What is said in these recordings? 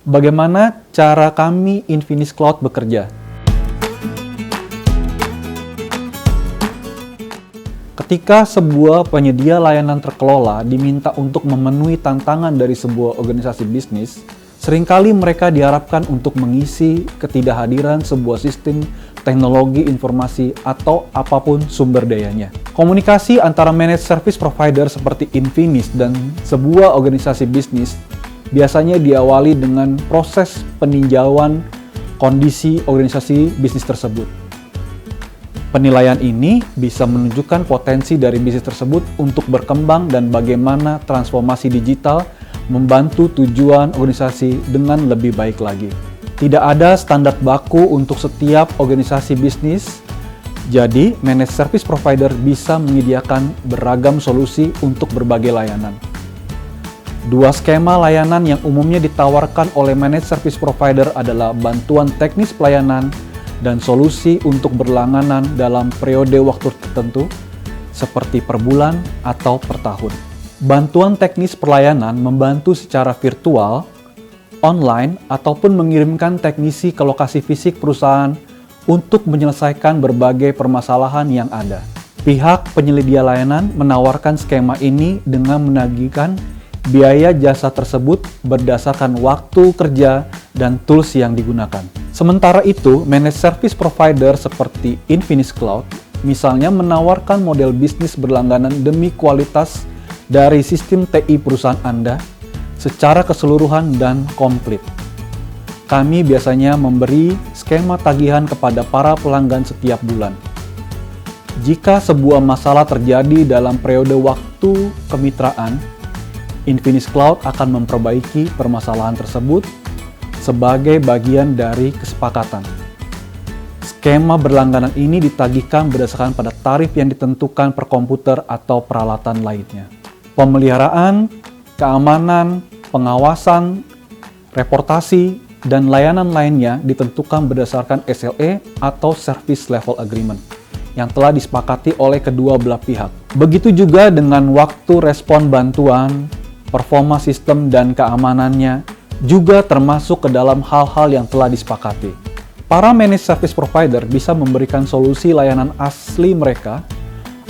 Bagaimana cara kami Infinis Cloud bekerja? Ketika sebuah penyedia layanan terkelola diminta untuk memenuhi tantangan dari sebuah organisasi bisnis, seringkali mereka diharapkan untuk mengisi ketidakhadiran sebuah sistem teknologi informasi atau apapun sumber dayanya. Komunikasi antara managed service provider seperti Infinis dan sebuah organisasi bisnis biasanya diawali dengan proses peninjauan kondisi organisasi bisnis tersebut. Penilaian ini bisa menunjukkan potensi dari bisnis tersebut untuk berkembang dan bagaimana transformasi digital membantu tujuan organisasi dengan lebih baik lagi. Tidak ada standar baku untuk setiap organisasi bisnis, jadi managed service provider bisa menyediakan beragam solusi untuk berbagai layanan. Dua skema layanan yang umumnya ditawarkan oleh managed service provider adalah bantuan teknis pelayanan dan solusi untuk berlangganan dalam periode waktu tertentu, seperti per bulan atau per tahun. Bantuan teknis pelayanan membantu secara virtual, online, ataupun mengirimkan teknisi ke lokasi fisik perusahaan untuk menyelesaikan berbagai permasalahan yang ada. Pihak penyedia layanan menawarkan skema ini dengan menagihkan biaya jasa tersebut berdasarkan waktu kerja dan tools yang digunakan. Sementara itu, managed service provider seperti Infinis Cloud misalnya menawarkan model bisnis berlangganan demi kualitas dari sistem TI perusahaan Anda secara keseluruhan dan komplit. Kami biasanya memberi skema tagihan kepada para pelanggan setiap bulan. Jika sebuah masalah terjadi dalam periode waktu kemitraan, Infinis Cloud akan memperbaiki permasalahan tersebut sebagai bagian dari kesepakatan. Skema berlangganan ini ditagihkan berdasarkan pada tarif yang ditentukan per komputer atau peralatan lainnya. Pemeliharaan, keamanan, pengawasan, reportasi, dan layanan lainnya ditentukan berdasarkan SLA atau Service Level Agreement yang telah disepakati oleh kedua belah pihak. Begitu juga dengan waktu respon bantuan, performa sistem dan keamanannya juga termasuk ke dalam hal-hal yang telah disepakati. Para managed service provider bisa memberikan solusi layanan asli mereka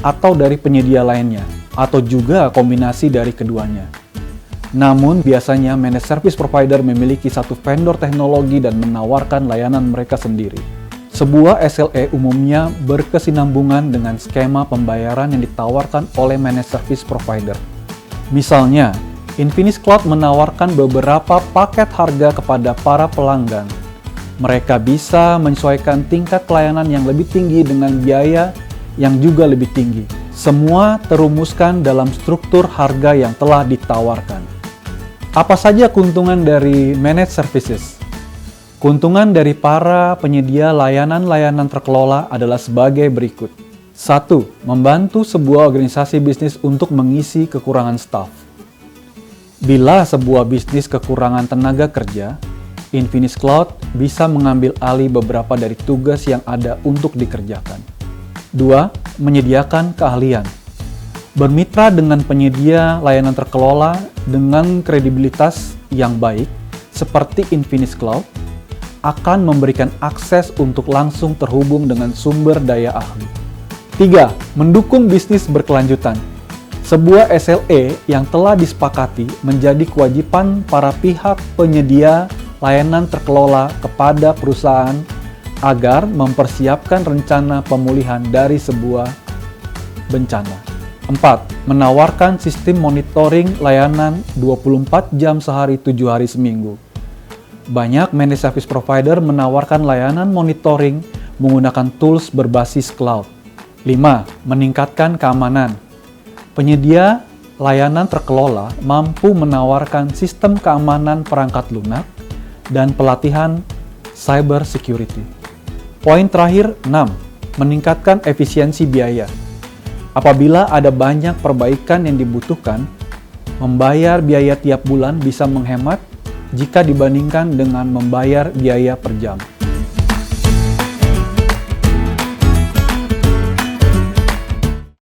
atau dari penyedia lainnya, atau juga kombinasi dari keduanya. Namun biasanya managed service provider memiliki satu vendor teknologi dan menawarkan layanan mereka sendiri. Sebuah SLA umumnya berkesinambungan dengan skema pembayaran yang ditawarkan oleh managed service provider. Misalnya, Infinis Cloud menawarkan beberapa paket harga kepada para pelanggan. Mereka bisa menyesuaikan tingkat pelayanan yang lebih tinggi dengan biaya yang juga lebih tinggi. Semua terumuskan dalam struktur harga yang telah ditawarkan. Apa saja keuntungan dari managed services? Keuntungan dari para penyedia layanan-layanan terkelola adalah sebagai berikut. 1. Membantu sebuah organisasi bisnis untuk mengisi kekurangan staf. Bila sebuah bisnis kekurangan tenaga kerja, Infinis Cloud bisa mengambil alih beberapa dari tugas yang ada untuk dikerjakan. 2. Menyediakan keahlian. Bermitra dengan penyedia layanan terkelola dengan kredibilitas yang baik, seperti Infinis Cloud, akan memberikan akses untuk langsung terhubung dengan sumber daya ahli. 3. Mendukung bisnis berkelanjutan. Sebuah SLA yang telah disepakati menjadi kewajiban para pihak penyedia layanan terkelola kepada perusahaan agar mempersiapkan rencana pemulihan dari sebuah bencana. 4. Menawarkan sistem monitoring layanan 24 jam sehari 7 hari seminggu. Banyak managed service provider menawarkan layanan monitoring menggunakan tools berbasis cloud. 5. Meningkatkan keamanan. Penyedia layanan terkelola mampu menawarkan sistem keamanan perangkat lunak dan pelatihan cyber security. Poin terakhir, 6. Meningkatkan efisiensi biaya. Apabila ada banyak perbaikan yang dibutuhkan, membayar biaya tiap bulan bisa menghemat jika dibandingkan dengan membayar biaya per jam.